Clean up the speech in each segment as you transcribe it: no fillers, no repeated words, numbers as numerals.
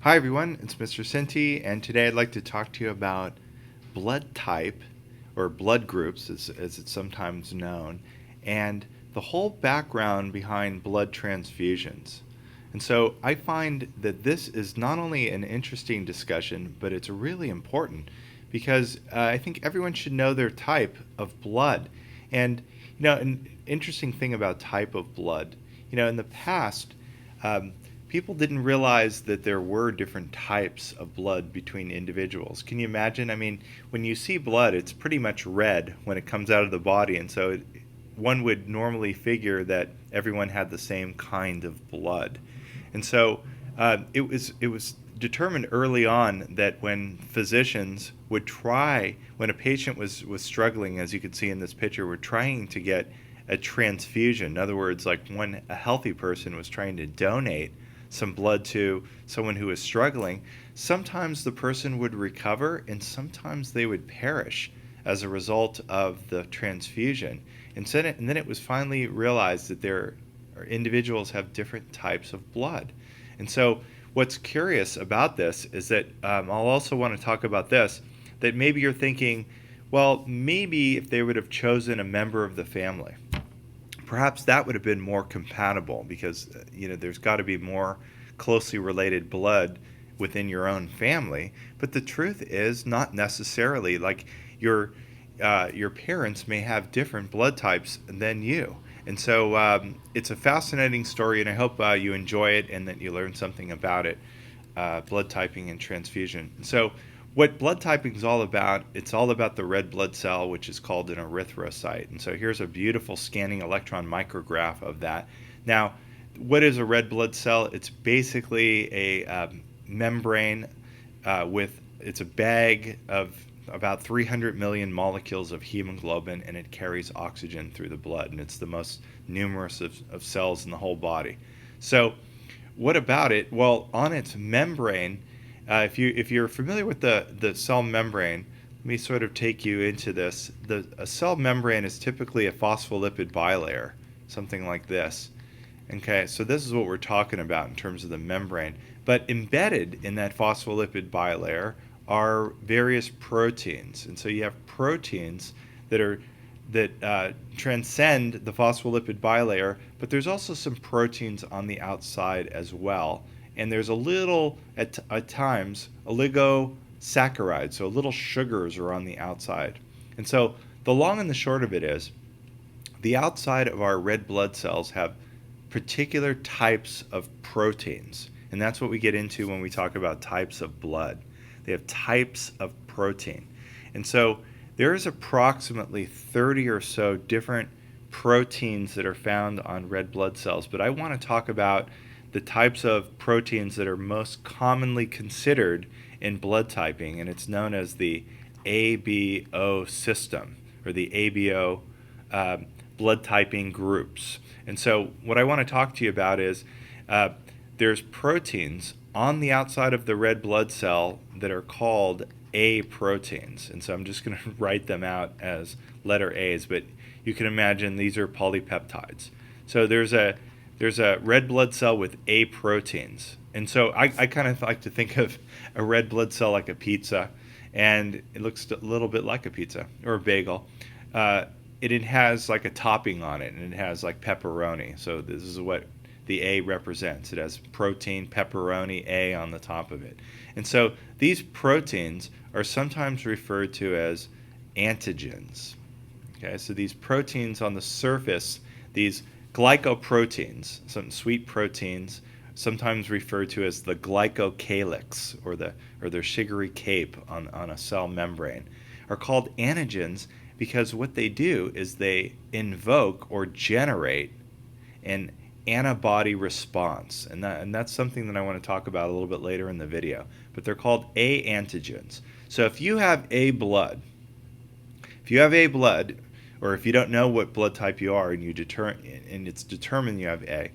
Hi everyone, it's Mr. Sinti, and today I'd like to talk to you about blood type, or blood groups as it's sometimes known, and the whole background behind blood transfusions. And so I find that this is not only an interesting discussion, but it's really important because I think everyone should know their type of blood. And, an interesting thing about type of blood, in the past, um, people didn't realize that there were different types of blood between individuals. Can you imagine? I mean, when you see blood, it's pretty much red when it comes out of the body, and so one would normally figure that everyone had the same kind of blood. And so it was determined early on that when physicians would try, when a patient was struggling, as you can see in this picture, were trying to get a transfusion. In other words, like when a healthy person was trying to donate some blood to someone who was struggling, sometimes the person would recover and sometimes they would perish as a result of the transfusion. And then it was finally realized that individuals have different types of blood. And so what's curious about this is that I'll also want to talk about this, that maybe you're thinking, well, maybe if they would have chosen a member of the family, perhaps that would have been more compatible because there's got to be more closely related blood within your own family. But the truth is not necessarily. Like your parents may have different blood types than you. And so it's a fascinating story, and I hope you enjoy it and that you learn something about it, blood typing and transfusion. So what blood typing is all about, it's all about the red blood cell, which is called an erythrocyte. And so here's a beautiful scanning electron micrograph of that. Now, what is a red blood cell? It's basically a membrane it's a bag of about 300 million molecules of hemoglobin, and it carries oxygen through the blood, and it's the most numerous of cells in the whole body. So what about it? Well, on its membrane, if you're familiar with the cell membrane, let me sort of take you into this. A cell membrane is typically a phospholipid bilayer, something like this. Okay, so this is what we're talking about in terms of the membrane. But embedded in that phospholipid bilayer are various proteins, and so you have proteins that transcend the phospholipid bilayer, but there's also some proteins on the outside as well. And there's a little, at times, oligosaccharides, so little sugars are on the outside. And so the long and the short of it is, the outside of our red blood cells have particular types of proteins. And that's what we get into when we talk about types of blood. They have types of protein. And so there is approximately 30 or so different proteins that are found on red blood cells. But I want to talk about the types of proteins that are most commonly considered in blood typing, and it's known as the ABO system, or the ABO blood typing groups. And so what I want to talk to you about is there's proteins on the outside of the red blood cell that are called A proteins. And so I'm just going to write them out as letter A's, but you can imagine these are polypeptides. So there's a red blood cell with A proteins. And so I kind of like to think of a red blood cell like a pizza, and it looks a little bit like a pizza or a bagel. It has like a topping on it, and it has like pepperoni. So this is what the A represents. It has protein, pepperoni, A on the top of it. And so these proteins are sometimes referred to as antigens. Okay, so these proteins on the surface, these glycoproteins, some sweet proteins, sometimes referred to as the glycocalyx, or their sugary cape on a cell membrane, are called antigens because what they do is they invoke or generate an antibody response. And that's something that I want to talk about a little bit later in the video. But they're called A antigens. So if you have A blood, or if you don't know what blood type you are and it's determined you have A,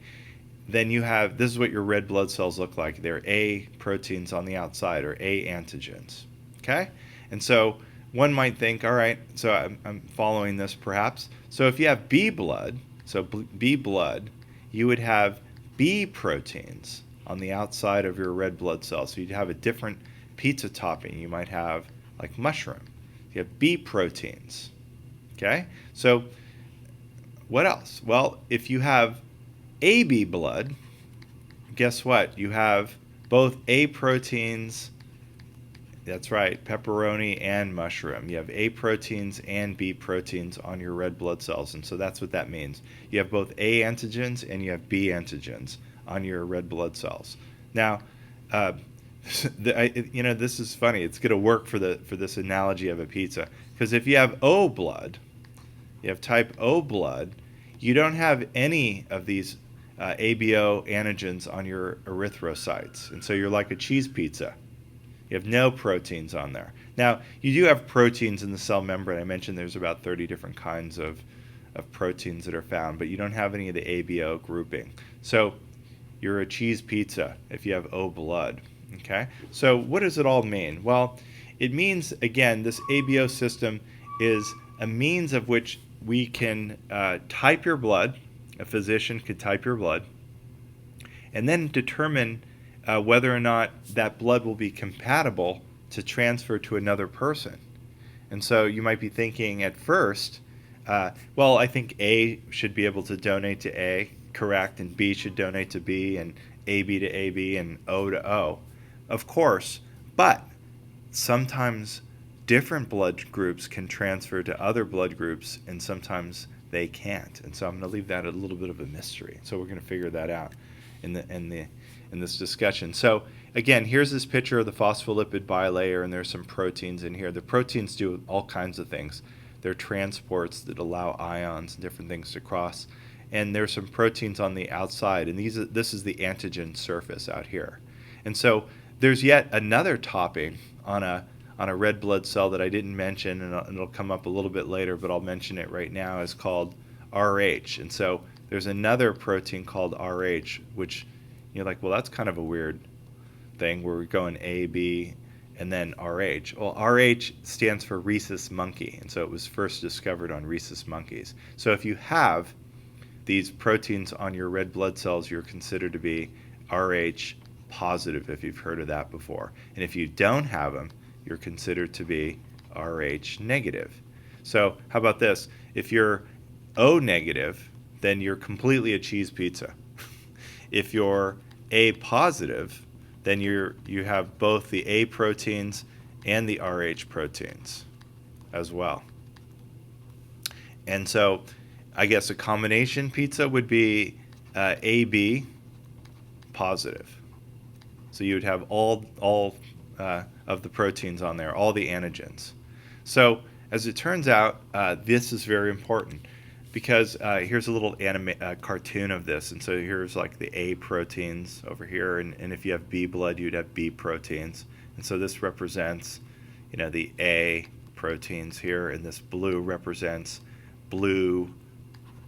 then this is what your red blood cells look like. They're A proteins on the outside, or A antigens. Okay? And so one might think, all right, so I'm following this perhaps. So if you have B blood, you would have B proteins on the outside of your red blood cells. So you'd have a different pizza topping. You might have like mushroom. You have B proteins. Okay? So what else? Well, if you have AB blood, guess what? You have both A proteins. That's right, pepperoni and mushroom. You have A proteins and B proteins on your red blood cells, and so that's what that means. You have both A antigens and you have B antigens on your red blood cells. Now, this is funny. It's going to work for this analogy of a pizza, because if you have O blood, you have type O blood, you don't have any of these ABO antigens on your erythrocytes, and so you're like a cheese pizza. You have no proteins on there. Now, you do have proteins in the cell membrane. I mentioned there's about 30 different kinds of proteins that are found, but you don't have any of the ABO grouping. So you're a cheese pizza if you have O blood. Okay? So what does it all mean? Well, it means, again, this ABO system is a means of which we can type your blood. A physician could type your blood and then determine whether or not that blood will be compatible to transfer to another person. And so you might be thinking at first, well, I think A should be able to donate to A, correct, and B should donate to B, and AB to AB, and O to O. Of course, but sometimes different blood groups can transfer to other blood groups, and sometimes they can't. And so I'm going to leave that a little bit of a mystery. So we're going to figure that out in this discussion. So again, here's this picture of the phospholipid bilayer, and there's some proteins in here. The proteins do all kinds of things. They're transports that allow ions and different things to cross. And there's some proteins on the outside, and this is the antigen surface out here. And so there's yet another topping on a red blood cell that I didn't mention, and it'll come up a little bit later, but I'll mention it right now, is called RH. And so there's another protein called RH, which you're like, well, that's kind of a weird thing where we're going A, B, and then RH. Well, RH stands for rhesus monkey, and so it was first discovered on rhesus monkeys. So if you have these proteins on your red blood cells, you're considered to be RH positive, if you've heard of that before. And if you don't have them, you're considered to be RH negative. So how about this? If you're O negative, then you're completely a cheese pizza. If you're A positive, then you have both the A proteins and the RH proteins as well. And so I guess a combination pizza would be AB positive. So you would have all of the proteins on there, all the antigens. So as it turns out, this is very important, because here's a little cartoon of this. And so here's like the A proteins over here, and if you have B blood, you'd have B proteins. And so this represents, the A proteins here, and this blue represents blue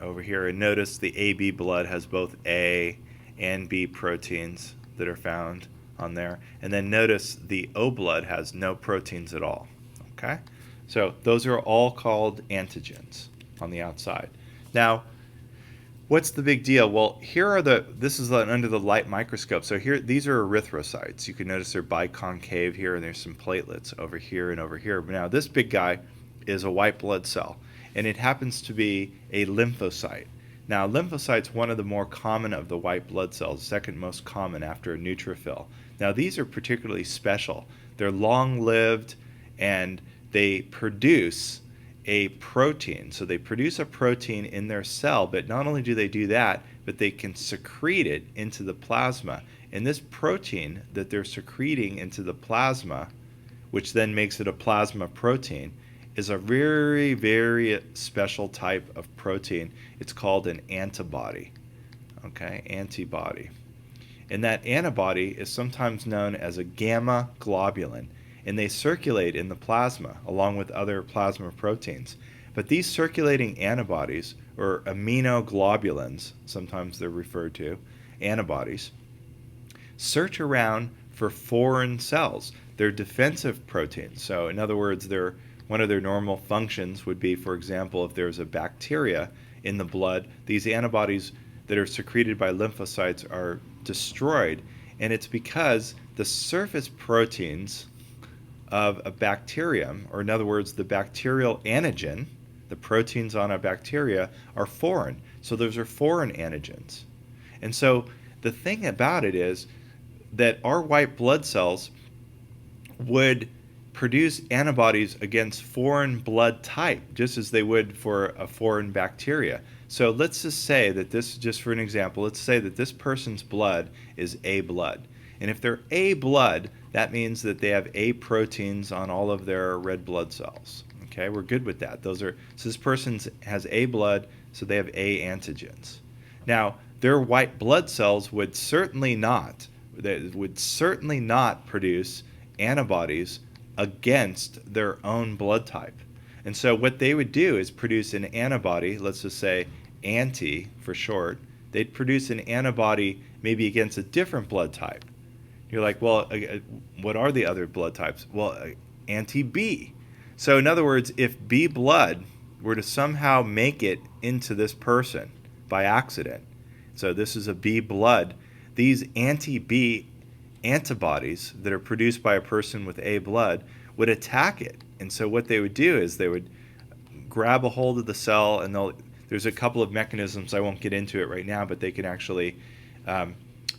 over here. And notice the AB blood has both A and B proteins that are found on there. And then notice the O blood has no proteins at all. Okay? So those are all called antigens on the outside. Now, what's the big deal? Well, this is under the light microscope. So here, these are erythrocytes. You can notice they're biconcave here, and there's some platelets over here and over here. But now this big guy is a white blood cell, and it happens to be a lymphocyte. Now, lymphocyte's one of the more common of the white blood cells, second most common after a neutrophil. Now, these are particularly special. They're long-lived, and they produce a protein. So they produce a protein in their cell, but not only do they do that, but they can secrete it into the plasma. And this protein that they're secreting into the plasma, which then makes it a plasma protein, is a very, very special type of protein. It's called an antibody. Okay, antibody. And that antibody is sometimes known as a gamma globulin, and they circulate in the plasma along with other plasma proteins. But these circulating antibodies, or immunoglobulins, sometimes they're referred to, antibodies, search around for foreign cells. They're defensive proteins. So in other words, one of their normal functions would be, for example, if there's a bacteria in the blood, these antibodies that are secreted by lymphocytes are destroyed, And it's because the surface proteins of a bacterium, or in other words, the bacterial antigen, the proteins on a bacteria, are foreign. So those are foreign antigens. And so the thing about it is that our white blood cells would produce antibodies against foreign blood type, just as they would for a foreign bacteria. So let's just say that this, just for an example, let's say that this person's blood is A blood. And if they're A blood, that means that they have A proteins on all of their red blood cells. Okay, we're good with that. So this person has A blood, so they have A antigens. Now, their white blood cells would certainly not produce antibodies against their own blood type. And so what they would do is produce an antibody, let's just say anti for short. They'd produce an antibody maybe against a different blood type. You're like, well, what are the other blood types? Well, anti-B. So in other words, if B blood were to somehow make it into this person by accident, so this is a B blood, these anti-B antibodies that are produced by a person with A blood would attack it. And so what they would do is they would grab a hold of the cell, and there's a couple of mechanisms, I won't get into it right now, but they can actually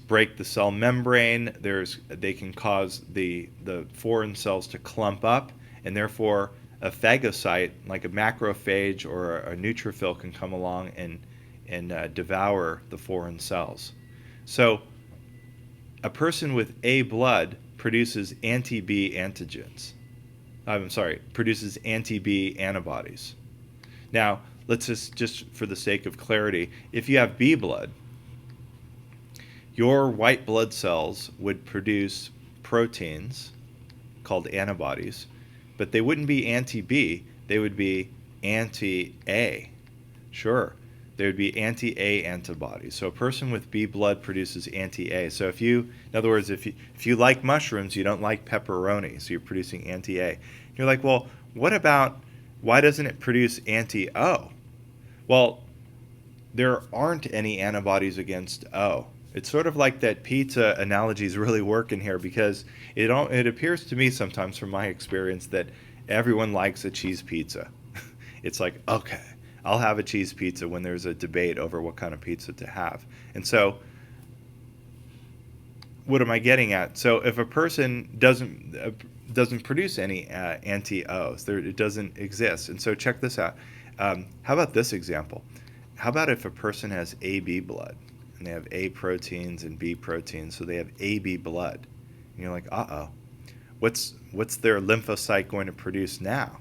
break the cell membrane. They can cause the foreign cells to clump up, and therefore a phagocyte, like a macrophage or a neutrophil, can come along and devour the foreign cells. So a person with A blood produces anti-B antigens. Produces anti-B antibodies. Now, let's just for the sake of clarity, if you have B blood, your white blood cells would produce proteins called antibodies, but they wouldn't be anti-B, they would be anti-A. Sure, they would be anti-A antibodies. So a person with B blood produces anti-A. So in other words, if you like mushrooms, you don't like pepperoni, so you're producing anti-A. You're like, well, why doesn't it produce anti-O? Well, there aren't any antibodies against O. It's sort of like that pizza analogy is really working here, because it appears to me sometimes from my experience that everyone likes a cheese pizza. It's like, okay, I'll have a cheese pizza when there's a debate over what kind of pizza to have. And so what am I getting at? So if a person doesn't produce any anti-O's, it doesn't exist. And so check this out. How about this example? How about if a person has AB blood, and they have A proteins and B proteins, so they have AB blood. And you're like, uh-oh, what's their lymphocyte going to produce now?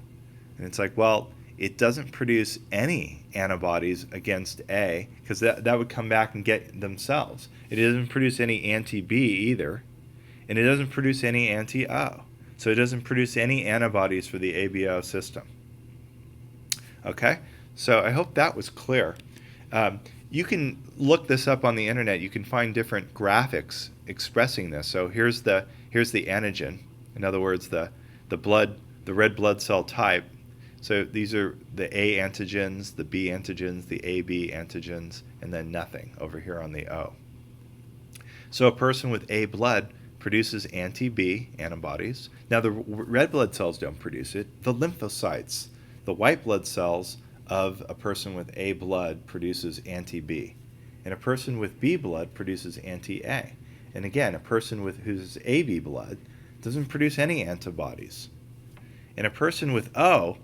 And it's like, well, it doesn't produce any antibodies against A, because that would come back and get themselves. It doesn't produce any anti-B either, and it doesn't produce any anti-O. So it doesn't produce any antibodies for the ABO system. Okay, so I hope that was clear. You can look this up on the internet. You can find different graphics expressing this. So here's the antigen. In other words, the red blood cell type. So these are the A antigens, the B antigens, the AB antigens, and then nothing over here on the O. So a person with A blood produces anti-B antibodies. Now the red blood cells don't produce it. The lymphocytes, the white blood cells of a person with A blood produces anti-B. And a person with B blood produces anti-A. And again, a person who's AB blood doesn't produce any antibodies. And a person with O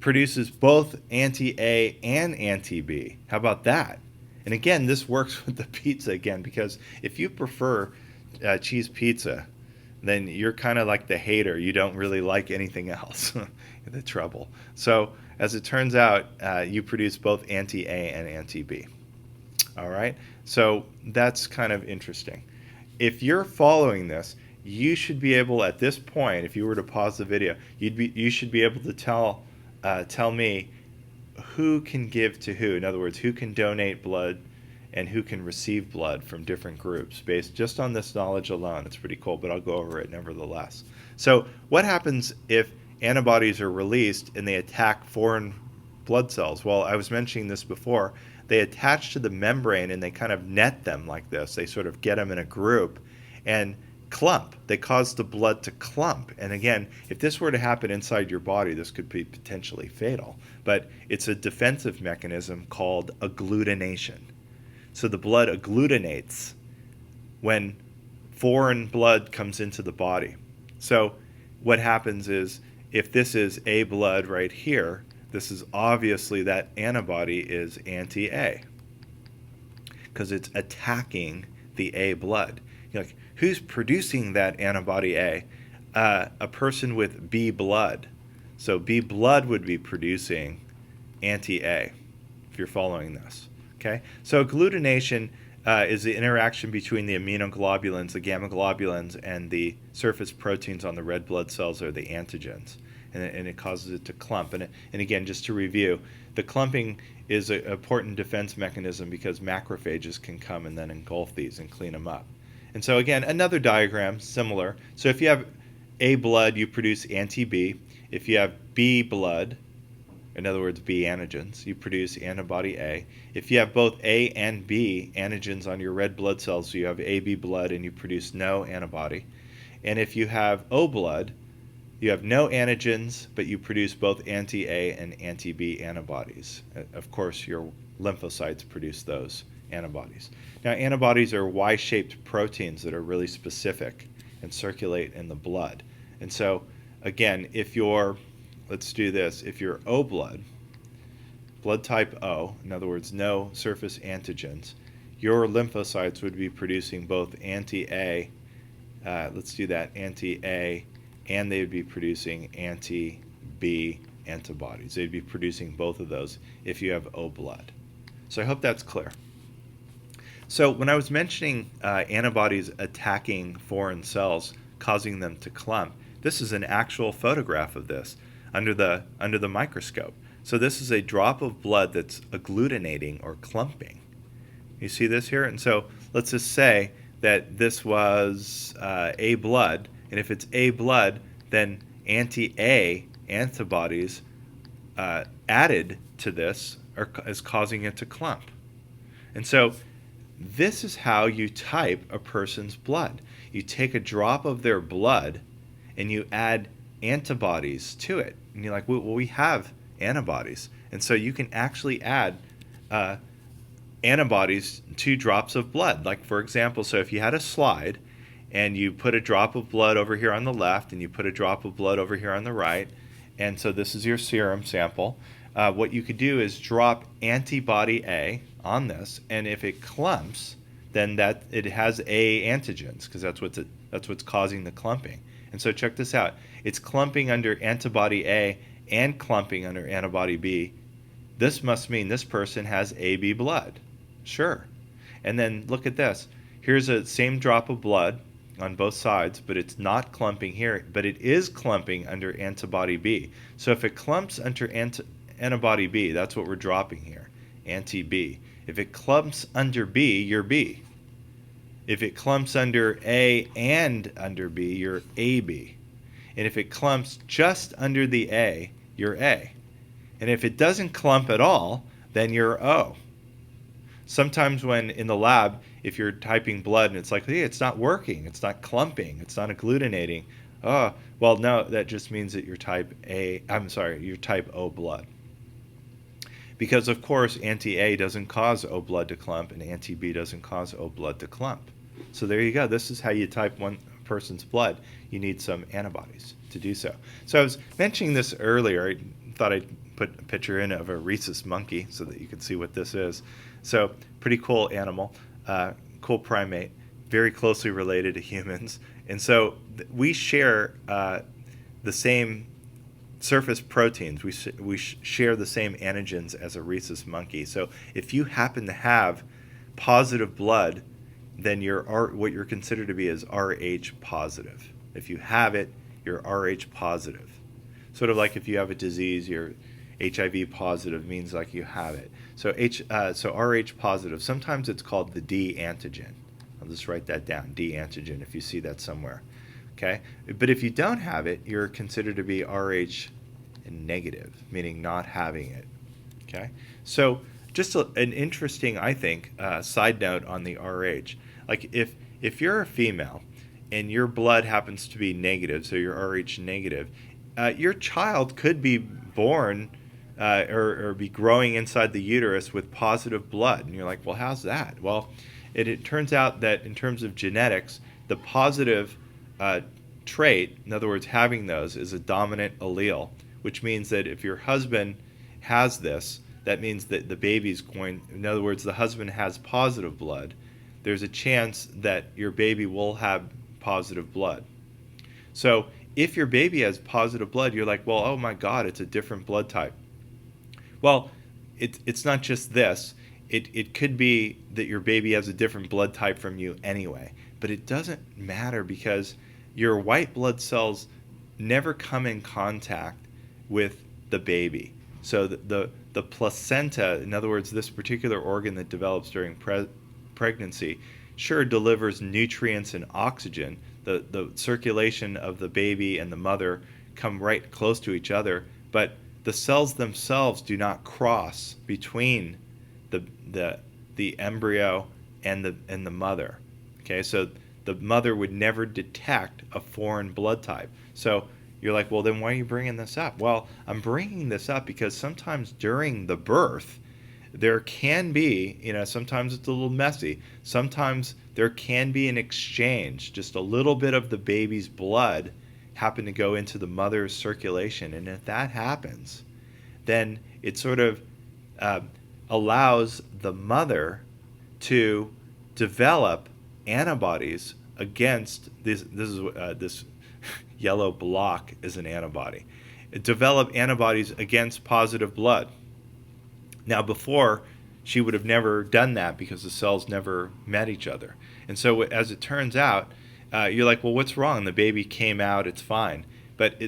produces both anti-A and anti-B. How about that? And again, this works with the pizza again, because if you prefer cheese pizza, then you're kind of like the hater. You don't really like anything else. The trouble. So as it turns out, you produce both anti-A and anti-B. All right? So that's kind of interesting. If you're following this, you should be able, at this point, if you were to pause the video, you should be able to tell me who can give to who. In other words, who can donate blood and who can receive blood from different groups based just on this knowledge alone. It's pretty cool, but I'll go over it nevertheless. So what happens if antibodies are released and they attack foreign blood cells? Well, I was mentioning this before. They attach to the membrane and they kind of net them like this. They sort of get them in a group, and clump. They cause the blood to clump. And again, if this were to happen inside your body, this could be potentially fatal. But it's a defensive mechanism called agglutination. So the blood agglutinates when foreign blood comes into the body. So what happens is, if this is A blood right here, this is obviously that antibody is anti-A because it's attacking the A blood. You're like, who's producing that antibody A? A person with B blood. So B blood would be producing anti-A, if you're following this. Okay? So agglutination is the interaction between the immunoglobulins, the gamma globulins, and the surface proteins on the red blood cells, or the antigens. And it causes it to clump. And again, just to review, the clumping is an important defense mechanism because macrophages can come and then engulf these and clean them up. And so again, another diagram, similar. So if you have A blood, you produce anti-B. If you have B blood, in other words, B antigens, you produce antibody A. If you have both A and B antigens on your red blood cells, you have AB blood and you produce no antibody. And if you have O blood, you have no antigens, but you produce both anti-A and anti-B antibodies. Of course, your lymphocytes produce those antibodies. Now, antibodies are Y-shaped proteins that are really specific and circulate in the blood. And so, again, if you're, let's do this, if you're O blood, blood type O, in other words, no surface antigens, your lymphocytes would be producing both anti-A, let's do that, anti-A, and they would be producing anti-B antibodies. They'd be producing both of those if you have O blood. So I hope that's clear. So when I was mentioning antibodies attacking foreign cells, causing them to clump, this is an actual photograph of this under the microscope. So this is a drop of blood that's agglutinating or clumping. You see this here? And so let's just say that this was A blood, and if it's A blood, then anti-A antibodies added to this is causing it to clump. And so this is how you type a person's blood. You take a drop of their blood and you add antibodies to it. And you're like, well, we have antibodies. And so you can actually add antibodies to drops of blood. Like, for example, so if you had a slide and you put a drop of blood over here on the left and you put a drop of blood over here on the right, and so this is your serum sample, what you could do is drop antibody A on this, and if it clumps, then that it has A antigens, because that's what's causing the clumping. And so check this out. It's clumping under antibody A and clumping under antibody B. This must mean this person has AB blood. Sure. And then look at this. Here's a same drop of blood on both sides, but it's not clumping here, but it is clumping under antibody B. So if it clumps under antibody B, that's what we're dropping here, anti-B. If it clumps under B, you're B. If it clumps under A and under B, you're AB. And if it clumps just under the A, you're A. And if it doesn't clump at all, then you're O. Sometimes when in the lab, if you're typing blood and it's like, hey, it's not working, it's not clumping, it's not agglutinating. Oh, well, no, that just means that you're type O blood. Because, of course, anti-A doesn't cause O blood to clump and anti-B doesn't cause O blood to clump. So there you go. This is how you type one person's blood. You need some antibodies to do so. So I was mentioning this earlier. I thought I'd put a picture in of a rhesus monkey so that you can see what this is. So pretty cool animal, cool primate, very closely related to humans. And so we share the same surface proteins. We share the same antigens as a rhesus monkey. So if you happen to have positive blood, then what you're considered to be is Rh positive. If you have it, you're Rh positive. Sort of like if you have a disease, you're HIV positive, means like you have it. So Rh positive, sometimes it's called the D antigen. I'll just write that down, D antigen, if you see that somewhere. Okay? But if you don't have it, you're considered to be Rh negative, meaning not having it. Okay? So just an interesting, I think, side note on the Rh. Like if you're a female and your blood happens to be negative, so you're Rh negative, your child could be born or be growing inside the uterus with positive blood. And you're like, well, how's that? Well, it turns out that in terms of genetics, the positive trait, in other words, having those, is a dominant allele, which means that if your husband has this, that means that the baby's going, in other words, the husband has positive blood, there's a chance that your baby will have positive blood. So if your baby has positive blood, you're like, well, oh my God, it's a different blood type. Well, it's not just this. It could be that your baby has a different blood type from you anyway. But it doesn't matter because your white blood cells never come in contact with the baby. So the placenta, in other words, this particular organ that develops during pregnancy, sure delivers nutrients and oxygen. The circulation of the baby and the mother come right close to each other, but the cells themselves do not cross between the embryo and the mother. Okay, so the mother would never detect a foreign blood type. So you're like, well, then why are you bringing this up? Well, I'm bringing this up because sometimes during the birth, there can be, sometimes it's a little messy. Sometimes there can be an exchange, just a little bit of the baby's blood happen to go into the mother's circulation. And if that happens, then it sort of allows the mother to develop antibodies against this yellow block is an antibody. Develop antibodies against positive blood. Now, before, she would have never done that because the cells never met each other. And so as it turns out, you're like, well, what's wrong? The baby came out, it's fine. But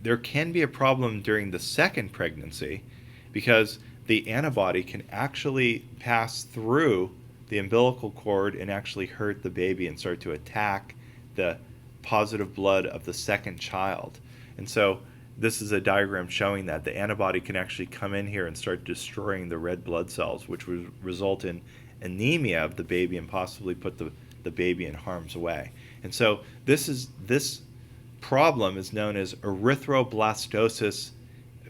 there can be a problem during the second pregnancy because the antibody can actually pass through the umbilical cord and actually hurt the baby and start to attack the positive blood of the second child. And so this is a diagram showing that the antibody can actually come in here and start destroying the red blood cells, which would result in anemia of the baby and possibly put the baby in harm's way. And so this problem is known as erythroblastosis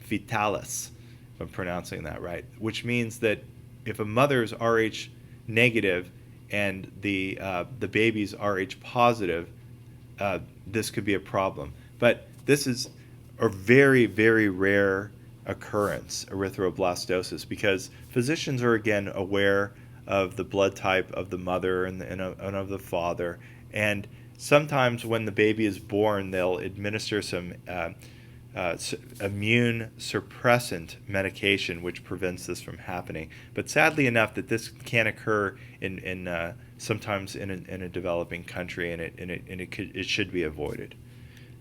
fetalis, if I'm pronouncing that right, which means that if a mother's Rh negative and the baby's Rh positive, this could be a problem. But this is a very, very rare occurrence, erythroblastosis, because physicians are, again, aware of the blood type of the mother and of the father. And sometimes when the baby is born, they'll administer some immune suppressant medication, which prevents this from happening. But sadly enough, that this can occur in sometimes in a developing country, and it should be avoided.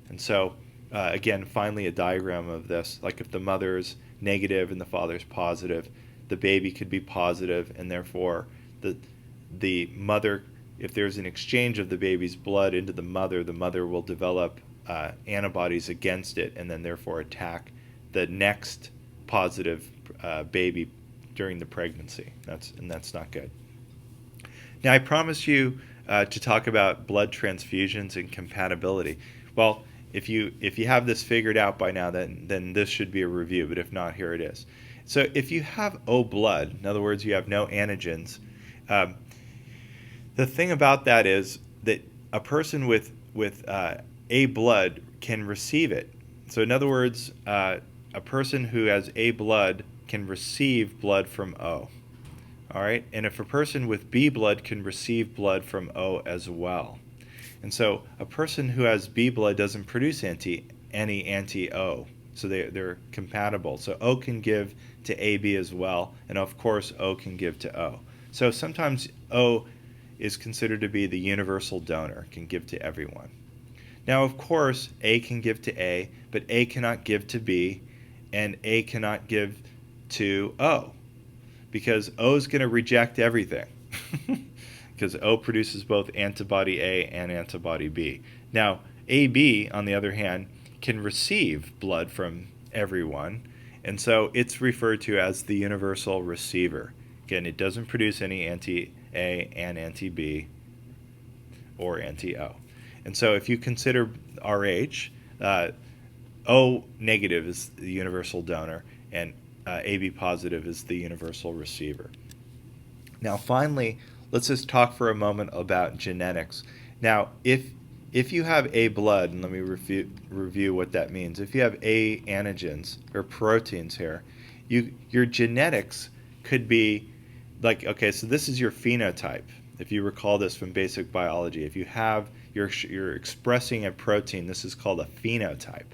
And so, again, finally, a diagram of this. Like if the mother's negative and the father's positive, the baby could be positive, and therefore the mother, if there's an exchange of the baby's blood into the mother will develop antibodies against it, and then therefore attack the next positive baby during the pregnancy. That's not good. Now, I promised you to talk about blood transfusions and compatibility. Well, if you have this figured out by now, then this should be a review, but if not, here it is. So if you have O blood, in other words, you have no antigens, the thing about that is that a person with A blood can receive it. So in other words, a person who has A blood can receive blood from O. All right? And if a person with B blood can receive blood from O as well. And so a person who has B blood doesn't produce any anti-O. So they're compatible. So O can give to AB as well. And of course, O can give to O. So sometimes O is considered to be the universal donor, can give to everyone. Now, of course, A can give to A, but A cannot give to B, and A cannot give to O, because O is going to reject everything, because O produces both antibody A and antibody B. Now, AB, on the other hand, can receive blood from everyone, and so it's referred to as the universal receiver. Again, it doesn't produce any anti-A and anti-B or anti-O. And so if you consider RH, O negative is the universal donor, and AB positive is the universal receiver. Now, finally, let's just talk for a moment about genetics. Now, if you have A blood, and let me review what that means. If you have A antigens or proteins here, your genetics could be like, okay, so this is your phenotype. If you recall this from basic biology, if you have you're expressing a protein, this is called a phenotype.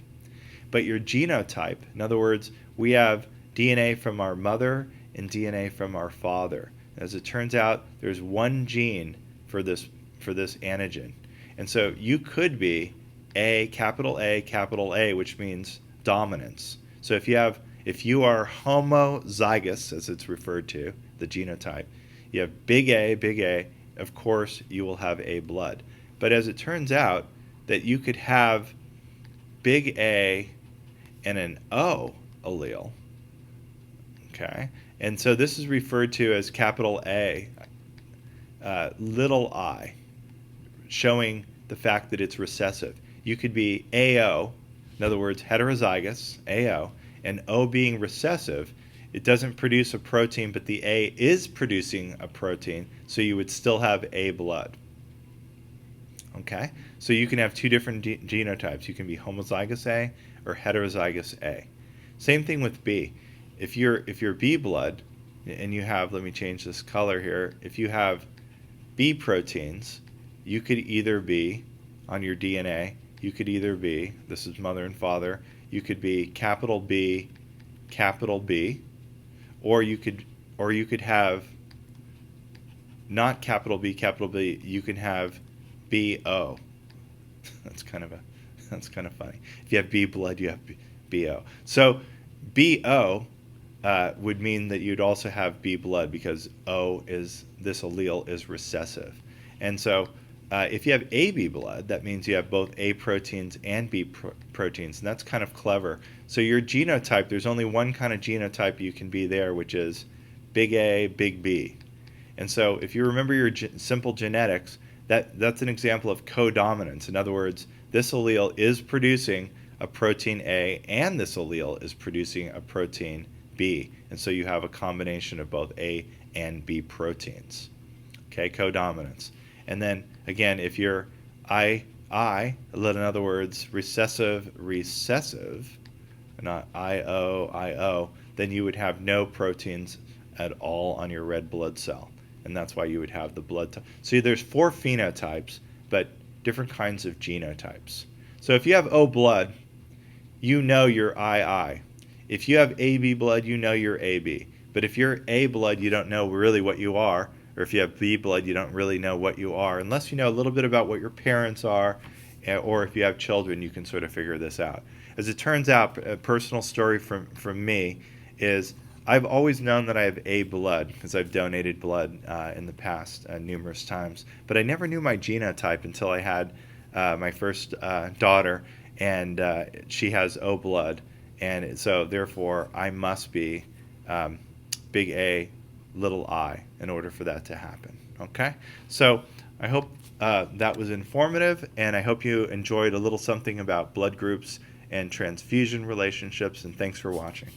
But your genotype, in other words, we have DNA from our mother and DNA from our father. As it turns out, there's one gene for this antigen. And so you could be capital A, which means dominance. So if you are homozygous, as it's referred to, the genotype, you have big A, of course you will have A blood. But as it turns out that you could have big A and an O allele, okay? And so this is referred to as capital A, little I, showing the fact that it's recessive. You could be AO, in other words, heterozygous, AO, and O being recessive. It doesn't produce a protein, but the A is producing a protein, so you would still have A blood. Okay? So you can have two different genotypes. You can be homozygous A or heterozygous A. Same thing with B. If you're B blood and you have, let me change this color here, if you have B proteins, you could either be, on your DNA, you could either be, this is mother and father, you could be capital B, or you could have not capital B, you can have BO. That's kind of funny. If you have B blood, you have BO. So BO would mean that you'd also have B blood because this allele is recessive. And so if you have AB blood, that means you have both A proteins and B proteins, and that's kind of clever. So your genotype, there's only one kind of genotype you can be there, which is big A, big B. And so if you remember your simple genetics, that's an example of codominance. In other words, this allele is producing a protein A and this allele is producing a protein B. And so you have a combination of both A and B proteins. Okay, codominance. And then again, if you're in other words, recessive, not IO, then you would have no proteins at all on your red blood cell. And that's why you would have the blood type. So there's 4 phenotypes, but different kinds of genotypes. So if you have O blood, you know you're II. If you have AB blood, you know you're AB. But if you're A blood, you don't know really what you are. Or if you have B blood, you don't really know what you are. Unless you know a little bit about what your parents are, or if you have children, you can sort of figure this out. As it turns out, a personal story from me is I've always known that I have A blood because I've donated blood in the past numerous times. But I never knew my genotype until I had my first daughter, and she has O blood. And so therefore, I must be big A, little I in order for that to happen. Okay? So I hope that was informative, and I hope you enjoyed a little something about blood groups and transfusion relationships, and thanks for watching.